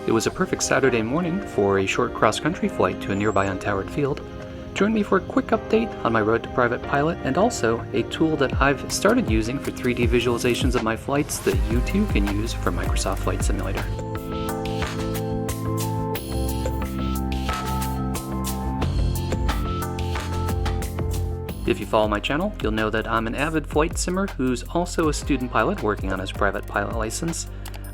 It was a perfect Saturday morning for a short cross-country flight to a nearby untowered field. Join me for a quick update on my road to private pilot and also a tool that I've started using for 3D visualizations of my flights that you too can use for Microsoft Flight Simulator. If you follow my channel, you'll know that I'm an avid flight simmer who's also a student pilot working on his private pilot license.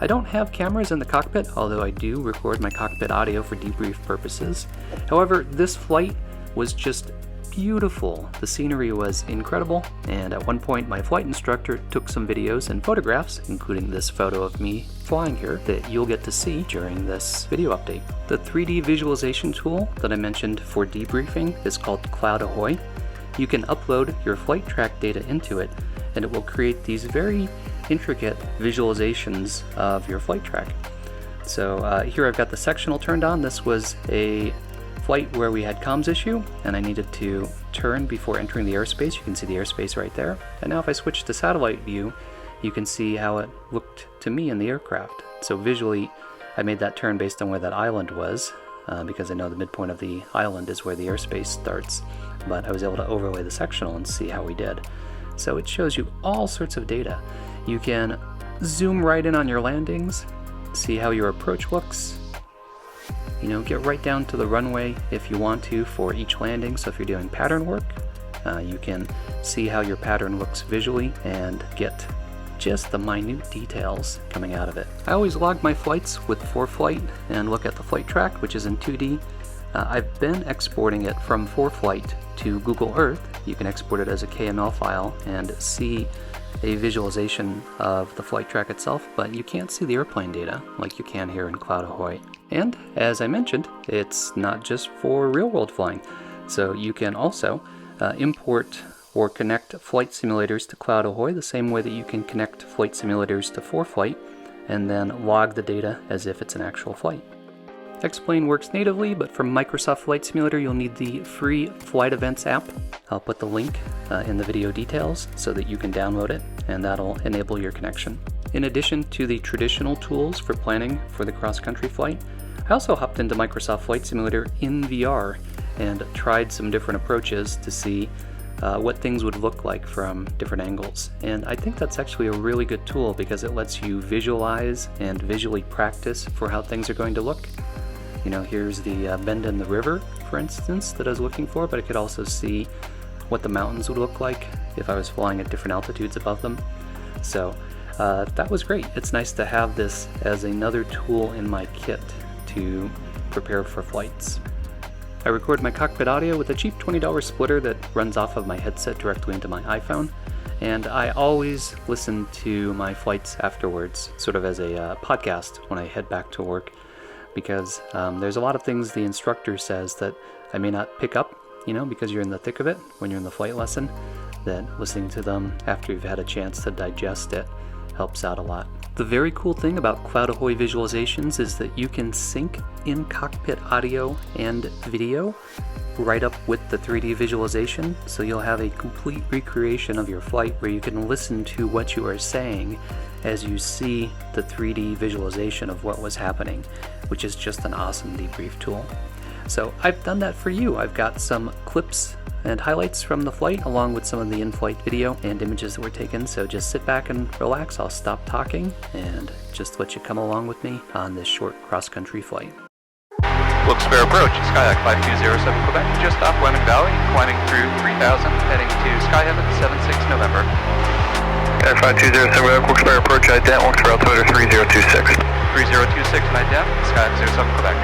I don't have cameras in the cockpit, although I do record my cockpit audio for debrief purposes. However, this flight was just beautiful. The scenery was incredible, and at one point my flight instructor took some videos and photographs, including this photo of me flying here, that you'll get to see during this video update. The 3D visualization tool that I mentioned for debriefing is called Cloud Ahoy. You can upload your flight track data into it, and it will create these very intricate visualizations of your flight track. So here I've got the sectional turned on. This was a flight where we had comms issue and I needed to turn before entering the airspace. You can see the airspace right there. And now if I switch to satellite view, you can see how it looked to me in the aircraft. So visually, I made that turn based on where that island was, because I know the midpoint of the island is where the airspace starts. But I was able to overlay the sectional and see how we did. So it shows you all sorts of data. You can zoom right in on your landings, see how your approach looks, get right down to the runway if you want to for each landing. So if you're doing pattern work, you can see how your pattern looks visually and get just the minute details coming out of it. I always log my flights with ForeFlight and look at the flight track, which is in 2D. I've been exporting it from ForeFlight to Google Earth. You can export it as a KML file and see a visualization of the flight track itself, but you can't see the airplane data like you can here in Cloud Ahoy. And as I mentioned, it's not just for real-world flying. So you can also import or connect flight simulators to Cloud Ahoy the same way that you can connect flight simulators to ForeFlight and then log the data as if it's an actual flight. X-Plane works natively, but for Microsoft Flight Simulator, you'll need the free Flight Events app. I'll put the link in the video details so that you can download it, and that'll enable your connection. In addition to the traditional tools for planning for the cross-country flight, I also hopped into Microsoft Flight Simulator in VR and tried some different approaches to see what things would look like from different angles. And I think that's actually a really good tool because it lets you visualize and visually practice for how things are going to look. Here's the bend in the river, for instance, that I was looking for, but I could also see what the mountains would look like if I was flying at different altitudes above them. So that was great. It's nice to have this as another tool in my kit to prepare for flights. I record my cockpit audio with a cheap $20 splitter that runs off of my headset directly into my iPhone, and I always listen to my flights afterwards, sort of as a podcast when I head back to work, because there's a lot of things the instructor says that I may not pick up, because you're in the thick of it when you're in the flight lesson, that listening to them after you've had a chance to digest it helps out a lot. The very cool thing about Cloud Ahoy visualizations is that you can sync in-cockpit audio and video right up with the 3D visualization, so you'll have a complete recreation of your flight where you can listen to what you are saying as you see the 3D visualization of what was happening, which is just an awesome debrief tool. So I've done that for you. I've got some clips and highlights from the flight along with some of the in-flight video and images that were taken, so just sit back and relax. I'll stop talking and just let you come along with me on this short cross-country flight. Wilkes-Barre approach, Skyhawk 5207 Quebec, just off Wyoming Valley, climbing through 3000, heading to Skyheaven 76 November. 5207 Wilkes-Barre approach, ident, Wilkes-Barre altimeter 3026. 3026 and ident, Skyhawk 07 Quebec.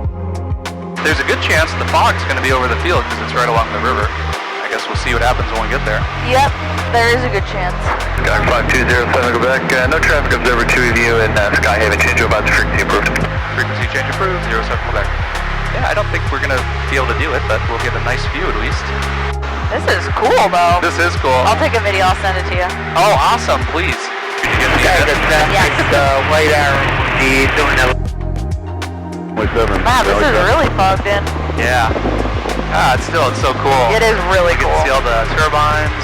There's a good chance the fog's going to be over the field because it's right along the river. I guess we'll see what happens when we get there. Yep, there is a good chance. Skyhawk 5207 Quebec, no traffic observer 2 of you in Skyhaven, change about the frequency approved. Frequency change approved, 07 Quebec. Yeah, I don't think we're going to be able to do it, but we'll get a nice view at least. This is cool though. This is cool. I'll take a video, I'll send it to you. Oh, awesome, please. Yes. radar, doing that. Wow, this is really fogged in. Yeah. It's so cool. It is really cool. You can see all the turbines.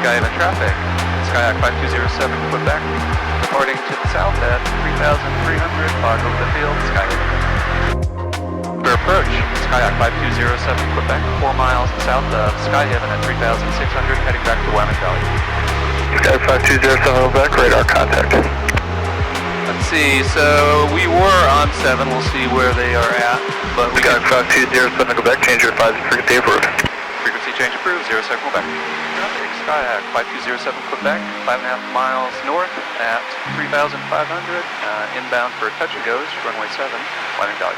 Skyhaven traffic. It's Skyhawk 5207, Quebec. Reporting to the south at 3,300, fog over the field, Skyhaven. For approach, Skyhawk 5207, Quebec, 4 miles south of Skyhaven at 3,600, heading back to Wyoming Valley. Skyhawk 5207, Quebec, radar contact. Let's see, so we were on 7, we'll see where they are at, but we got Skyhawk 5207, Quebec, change your advisory frequency approved. frequency change approved, 07 Quebec. Traffic, Skyhawk 5207 Quebec, 5.5 miles north at 3,500, inbound for touch and goes, runway 7, Wyoming Valley.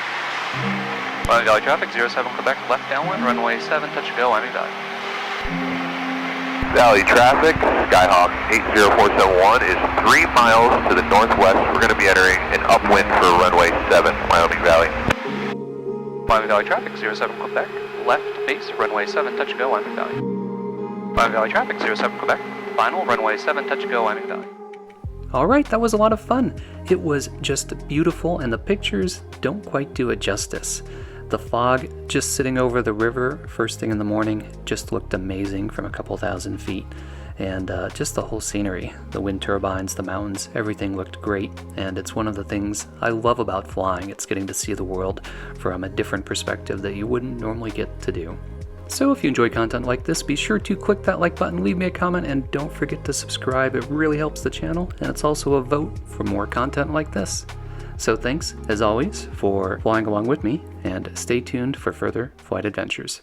Wyoming Valley traffic, 07 Quebec, left downwind, runway 7, touch and go, Wyoming Valley. Valley traffic, Skyhawk 80471 is 3 miles to the northwest. We're going to be entering an upwind for runway 7, Wyoming Valley. Wyoming Valley traffic, 07 Quebec, left base, runway 7, touch and go, Wyoming Valley. Wyoming Valley traffic, 07 Quebec, final, runway 7, touch and go, Wyoming Valley. Alright, that was a lot of fun. It was just beautiful, and the pictures don't quite do it justice. The fog just sitting over the river first thing in the morning just looked amazing from a couple thousand feet. And just the whole scenery, the wind turbines, the mountains, everything looked great. And it's one of the things I love about flying. It's getting to see the world from a different perspective that you wouldn't normally get to do. So if you enjoy content like this, be sure to click that like button, leave me a comment, and don't forget to subscribe. It really helps the channel, and it's also a vote for more content like this. So thanks, as always, for flying along with me, and stay tuned for further flight adventures.